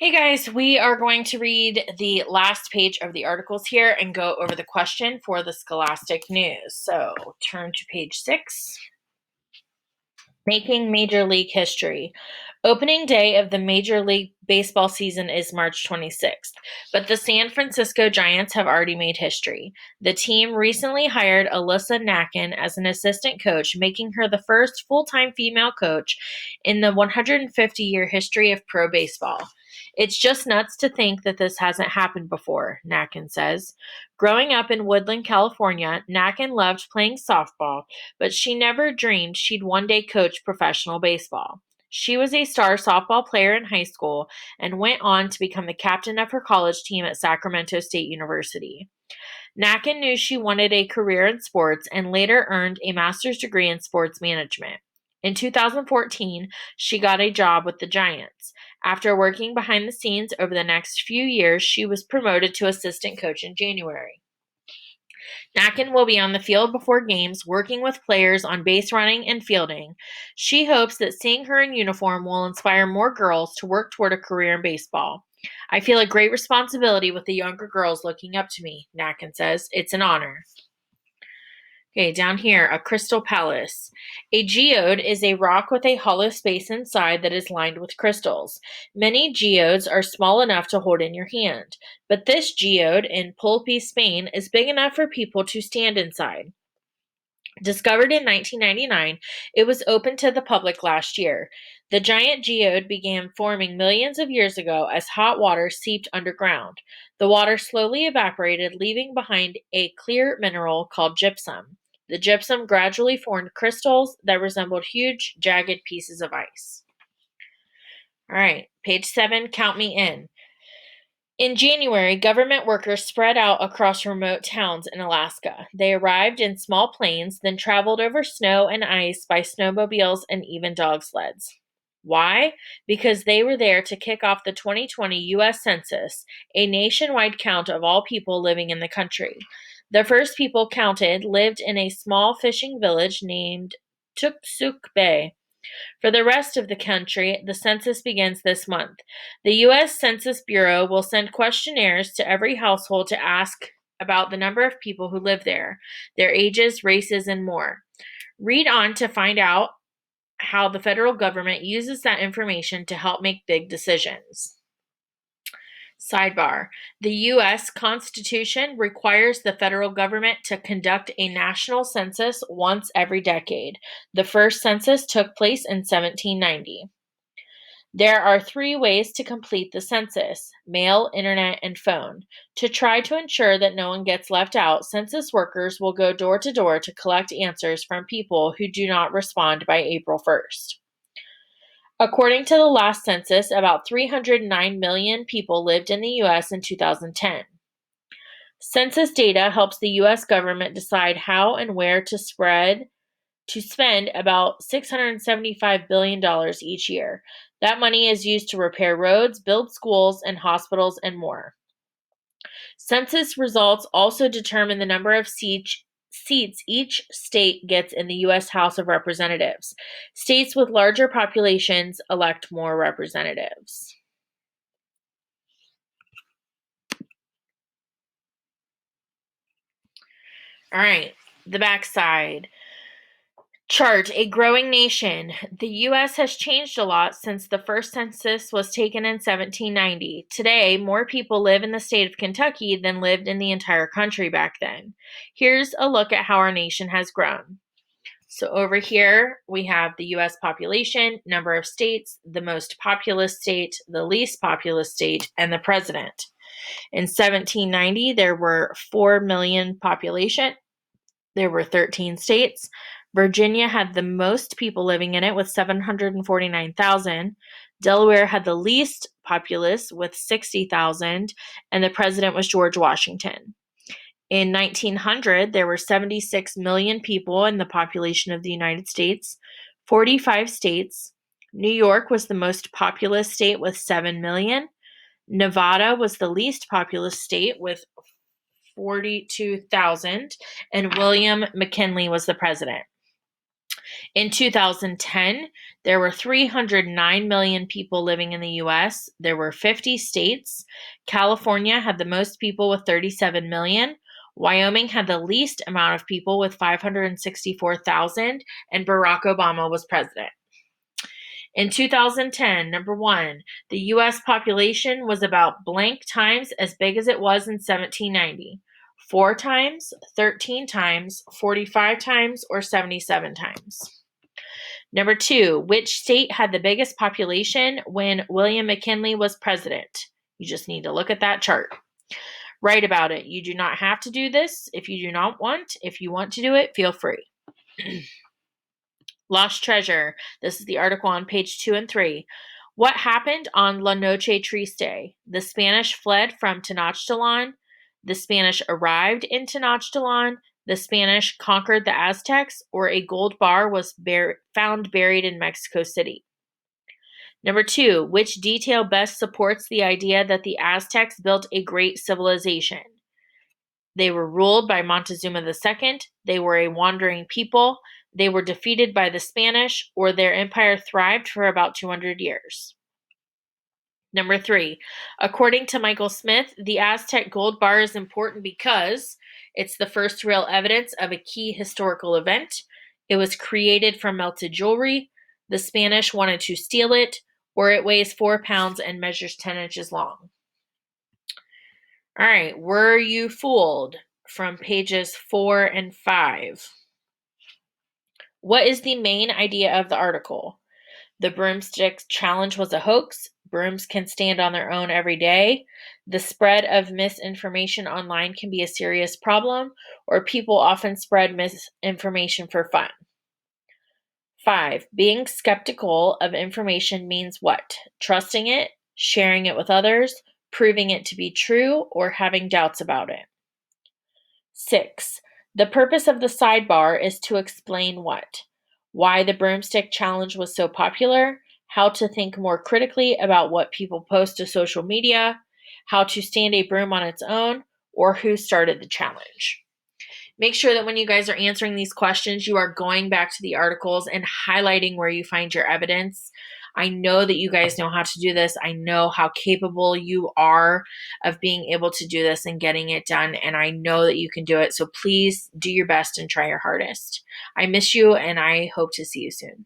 Hey guys, we are going to read the last page of the articles here and go over the question for the Scholastic News. So turn to page 6. Making Major League History. Opening day of the Major League Baseball season is March 26th, but the San Francisco Giants have already made history. The team recently hired Alyssa Nakken as an assistant coach, making her the first full-time female coach in the 150-year history of pro baseball. It's just nuts to think that this hasn't happened before, Nakken says. Growing up in Woodland, California, Nakken loved playing softball, but she never dreamed she'd one day coach professional baseball. She was a star softball player in high school and went on to become the captain of her college team at Sacramento State University. Nakken knew she wanted a career in sports and later earned a master's degree in sports management. In 2014, she got a job with the Giants. After working behind the scenes over the next few years, she was promoted to assistant coach in January. Nakken will be on the field before games, working with players on base running and fielding. She hopes that seeing her in uniform will inspire more girls to work toward a career in baseball. I feel a great responsibility with the younger girls looking up to me, Nakken says. It's an honor. Okay, down here, a crystal palace. A geode is a rock with a hollow space inside that is lined with crystals. Many geodes are small enough to hold in your hand, but this geode in Pulpy, Spain is big enough for people to stand inside. Discovered in 1999, it was opened to the public last year. The giant geode began forming millions of years ago as hot water seeped underground. The water slowly evaporated, leaving behind a clear mineral called gypsum. The gypsum gradually formed crystals that resembled huge, jagged pieces of ice. All right, page 7, count me in. In January, government workers spread out across remote towns in Alaska. They arrived in small planes, then traveled over snow and ice by snowmobiles and even dog sleds. Why? Because they were there to kick off the 2020 U.S. Census, a nationwide count of all people living in the country. The first people counted lived in a small fishing village named Tuksuk Bay. For the rest of the country, the census begins this month. The U.S. Census Bureau will send questionnaires to every household to ask about the number of people who live there, their ages, races, and more. Read on to find out how the federal government uses that information to help make big decisions. Sidebar: The U.S. Constitution requires the federal government to conduct a national census once every decade. The first census took place in 1790. There are 3 ways to complete the census: mail, internet, and phone. To try to ensure that no one gets left out, census workers will go door to door to collect answers from people who do not respond by April 1st. According to the last census, about 309 million people lived in the U.S. in 2010. Census data helps the U.S. government decide how and where to spend about $675 billion each year. That money is used to repair roads, build schools and hospitals, and more. Census results also determine the number of seats each state gets in the U.S. House of Representatives. States with larger populations elect more representatives. All right, the backside. Chart, a growing nation. The U.S. has changed a lot since the first census was taken in 1790. Today, more people live in the state of Kentucky than lived in the entire country back then. Here's a look at how our nation has grown. So over here, we have the U.S. population, number of states, the most populous state, the least populous state, and the president. In 1790, there were 4 million population. There were 13 states. Virginia had the most people living in it with 749,000. Delaware had the least populace with 60,000, and the president was George Washington. In 1900, there were 76 million people in the population of the United States, 45 states. New York was the most populous state with 7 million. Nevada was the least populous state with 42,000, and William McKinley was the president. In 2010, there were 309 million people living in the US. There were 50 states. California had the most people with 37 million. Wyoming had the least amount of people with 564,000, and Barack Obama was president. In 2010, number one, the US population was about blank times as big as it was in 1790. 4 times, 13 times, 45 times, or 77 times. Number two, which state had the biggest population when William McKinley was president? You just need to look at that chart. Write about it. You do not have to do this if you do not want. If you want to do it, feel free. Lost treasure. This is the article on page 2 and 3. What happened on La Noche Triste? The Spanish fled from Tenochtitlan. The Spanish arrived in Tenochtitlan. The Spanish conquered the Aztecs, or a gold bar was found buried in Mexico City. Number two, which detail best supports the idea that the Aztecs built a great civilization? They were ruled by Montezuma II. They were a wandering people. They were defeated by the Spanish, or their empire thrived for about 200 years. Number three, according to Michael Smith, the Aztec gold bar is important because it's the first real evidence of a key historical event. It was created from melted jewelry. The Spanish wanted to steal it, or it weighs 4 pounds and measures 10 inches long. All right, were you fooled? From pages 4 and 5. What is the main idea of the article? The broomstick challenge was a hoax. Brooms can stand on their own every day. The spread of misinformation online can be a serious problem, or people often spread misinformation for fun. 5. Being skeptical of information means what? Trusting it, sharing it with others, proving it to be true, or having doubts about it. 6. The purpose of the sidebar is to explain what? Why the broomstick challenge was so popular, how to think more critically about what people post to social media, how to stand a broom on its own, or who started the challenge. Make sure that when you guys are answering these questions, you are going back to the articles and highlighting where you find your evidence. I know that you guys know how to do this. I know how capable you are of being able to do this and getting it done, and I know that you can do it. So please do your best and try your hardest. I miss you, and I hope to see you soon.